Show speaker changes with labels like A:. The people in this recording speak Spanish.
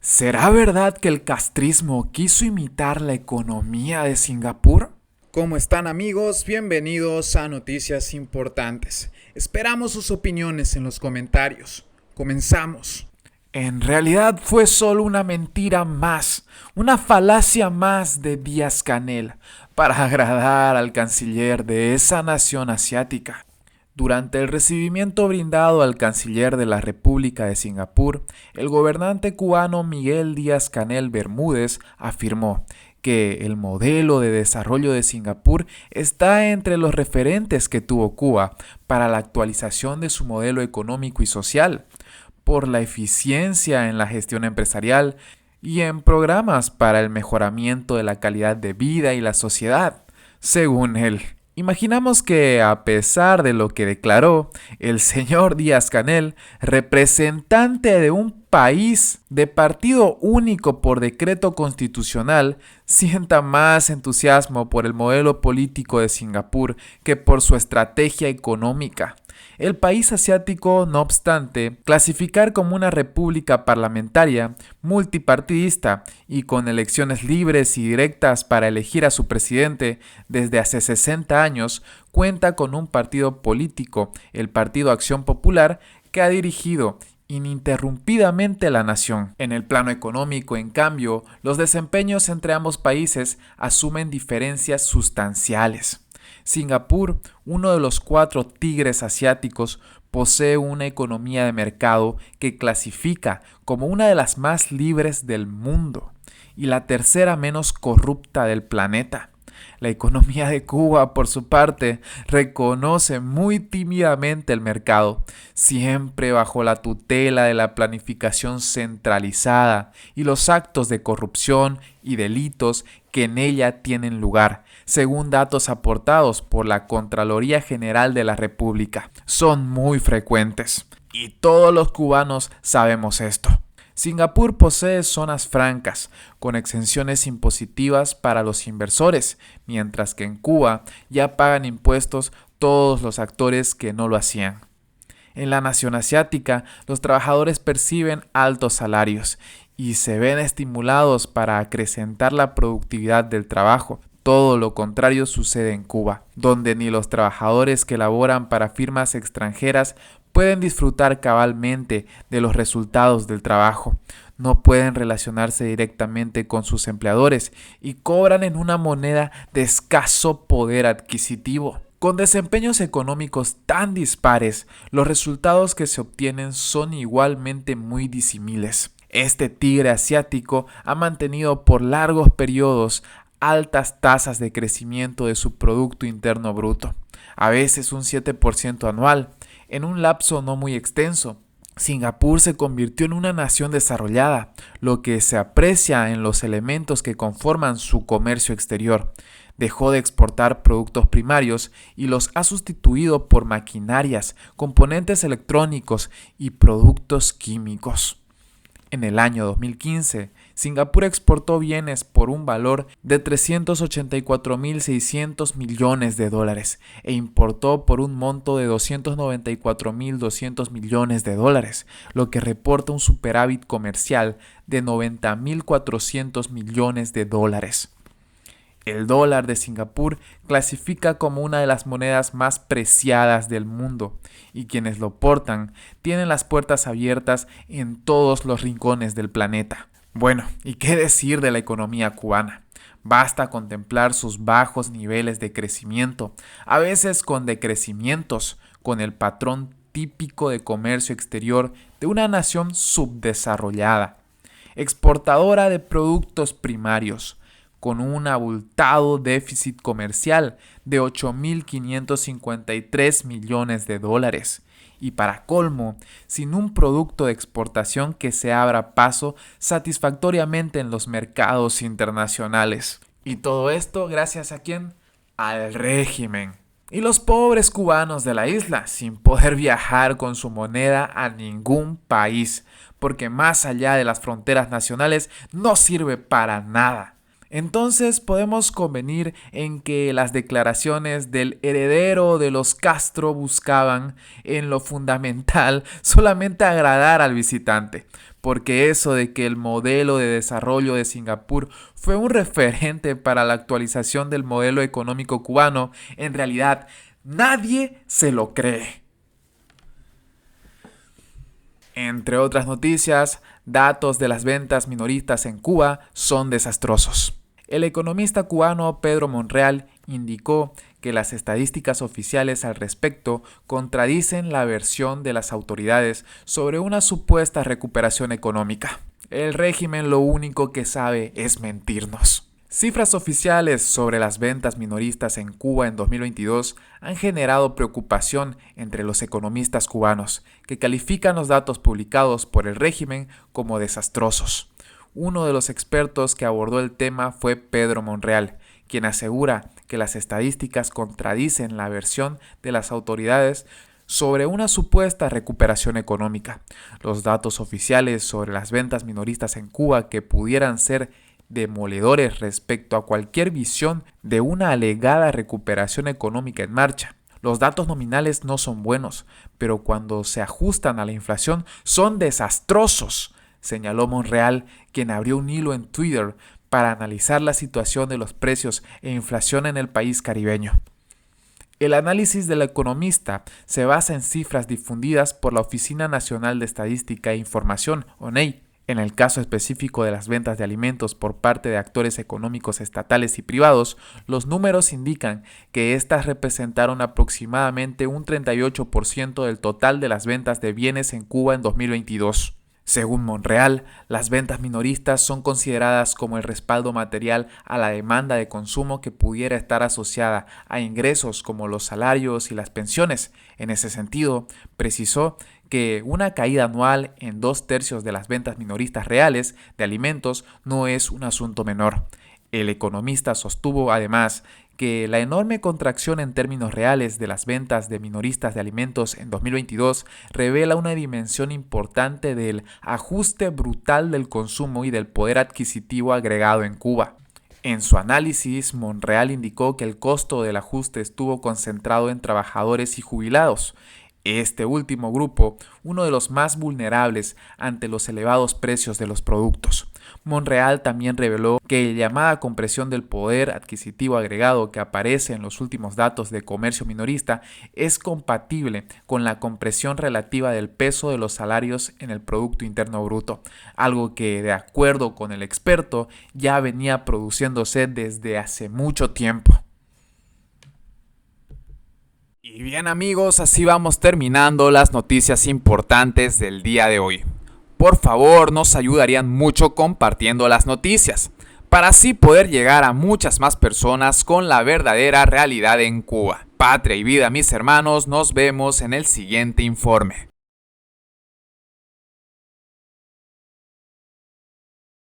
A: ¿Será verdad que el castrismo quiso imitar la economía de Singapur?
B: ¿Cómo están amigos? Bienvenidos a Noticias Importantes. Esperamos sus opiniones en los comentarios. Comenzamos.
A: En realidad fue solo una mentira más, una falacia más de Díaz-Canel para agradar al canciller de esa nación asiática. Durante el recibimiento brindado al canciller de la República de Singapur, el gobernante cubano Miguel Díaz-Canel Bermúdez afirmó que el modelo de desarrollo de Singapur está entre los referentes que tuvo Cuba para la actualización de su modelo económico y social, por la eficiencia en la gestión empresarial y en programas para el mejoramiento de la calidad de vida y la sociedad, según él. Imaginamos que, a pesar de lo que declaró, el señor Díaz-Canel, representante de un país de partido único por decreto constitucional, sienta más entusiasmo por el modelo político de Singapur que por su estrategia económica. El país asiático, no obstante, clasificar como una república parlamentaria, multipartidista y con elecciones libres y directas para elegir a su presidente desde hace 60 años, cuenta con un partido político, el Partido Acción Popular, que ha dirigido ininterrumpidamente la nación. En el plano económico, en cambio, los desempeños entre ambos países asumen diferencias sustanciales. Singapur, uno de los 4 tigres asiáticos, posee una economía de mercado que clasifica como una de las más libres del mundo y la tercera menos corrupta del planeta. La economía de Cuba, por su parte, reconoce muy tímidamente el mercado, siempre bajo la tutela de la planificación centralizada y los actos de corrupción y delitos que en ella tienen lugar, según datos aportados por la Contraloría General de la República. Son muy frecuentes, y todos los cubanos sabemos esto. Singapur posee zonas francas, con exenciones impositivas para los inversores, mientras que en Cuba ya pagan impuestos todos los actores que no lo hacían. En la nación asiática, los trabajadores perciben altos salarios y se ven estimulados para acrecentar la productividad del trabajo. Todo lo contrario sucede en Cuba, donde ni los trabajadores que laboran para firmas extranjeras pueden disfrutar cabalmente de los resultados del trabajo, no pueden relacionarse directamente con sus empleadores y cobran en una moneda de escaso poder adquisitivo. Con desempeños económicos tan dispares, los resultados que se obtienen son igualmente muy disímiles. Este tigre asiático ha mantenido por largos periodos altas tasas de crecimiento de su Producto Interno Bruto, a veces un 7% anual, en un lapso no muy extenso. Singapur se convirtió en una nación desarrollada, lo que se aprecia en los elementos que conforman su comercio exterior. Dejó de exportar productos primarios y los ha sustituido por maquinarias, componentes electrónicos y productos químicos. En el año 2015, Singapur exportó bienes por un valor de 384.600 millones de dólares e importó por un monto de 294.200 millones de dólares, lo que reporta un superávit comercial de 90.400 millones de dólares. El dólar de Singapur clasifica como una de las monedas más preciadas del mundo y quienes lo portan tienen las puertas abiertas en todos los rincones del planeta. Bueno, ¿y qué decir de la economía cubana? Basta contemplar sus bajos niveles de crecimiento, a veces con decrecimientos, con el patrón típico de comercio exterior de una nación subdesarrollada, exportadora de productos primarios, con un abultado déficit comercial de 8.553 millones de dólares. Y para colmo, sin un producto de exportación que se abra paso satisfactoriamente en los mercados internacionales. Y todo esto gracias a ¿quién? Al régimen. Y los pobres cubanos de la isla, sin poder viajar con su moneda a ningún país, porque más allá de las fronteras nacionales no sirve para nada. Entonces podemos convenir en que las declaraciones del heredero de los Castro buscaban, en lo fundamental, solamente agradar al visitante, porque eso de que el modelo de desarrollo de Singapur fue un referente para la actualización del modelo económico cubano, en realidad nadie se lo cree. Entre otras noticias, datos de las ventas minoristas en Cuba son desastrosos. El economista cubano Pedro Monreal indicó que las estadísticas oficiales al respecto contradicen la versión de las autoridades sobre una supuesta recuperación económica. El régimen lo único que sabe es mentirnos. Cifras oficiales sobre las ventas minoristas en Cuba en 2022 han generado preocupación entre los economistas cubanos, que califican los datos publicados por el régimen como desastrosos. Uno de los expertos que abordó el tema fue Pedro Monreal, quien asegura que las estadísticas contradicen la versión de las autoridades sobre una supuesta recuperación económica. Los datos oficiales sobre las ventas minoristas en Cuba que pudieran ser demoledores respecto a cualquier visión de una alegada recuperación económica en marcha. Los datos nominales no son buenos, pero cuando se ajustan a la inflación son desastrosos, señaló Monreal, quien abrió un hilo en Twitter para analizar la situación de los precios e inflación en el país caribeño. El análisis del economista se basa en cifras difundidas por la Oficina Nacional de Estadística e Información, ONEI. En el caso específico de las ventas de alimentos por parte de actores económicos estatales y privados, los números indican que éstas representaron aproximadamente un 38% del total de las ventas de bienes en Cuba en 2022. Según Monreal, las ventas minoristas son consideradas como el respaldo material a la demanda de consumo que pudiera estar asociada a ingresos como los salarios y las pensiones. En ese sentido, precisó que una caída anual en 2/3 de las ventas minoristas reales de alimentos no es un asunto menor. El economista sostuvo además que la enorme contracción en términos reales de las ventas de minoristas de alimentos en 2022 revela una dimensión importante del ajuste brutal del consumo y del poder adquisitivo agregado en Cuba. En su análisis, Monreal indicó que el costo del ajuste estuvo concentrado en trabajadores y jubilados. Este último grupo, uno de los más vulnerables ante los elevados precios de los productos. Monreal también reveló que la llamada compresión del poder adquisitivo agregado que aparece en los últimos datos de comercio minorista es compatible con la compresión relativa del peso de los salarios en el Producto Interno Bruto, algo que, de acuerdo con el experto, ya venía produciéndose desde hace mucho tiempo. Y bien amigos, así vamos terminando las noticias importantes del día de hoy. Por favor, nos ayudarían mucho compartiendo las noticias, para así poder llegar a muchas más personas con la verdadera realidad en Cuba. Patria y vida, mis hermanos, nos vemos en el siguiente informe.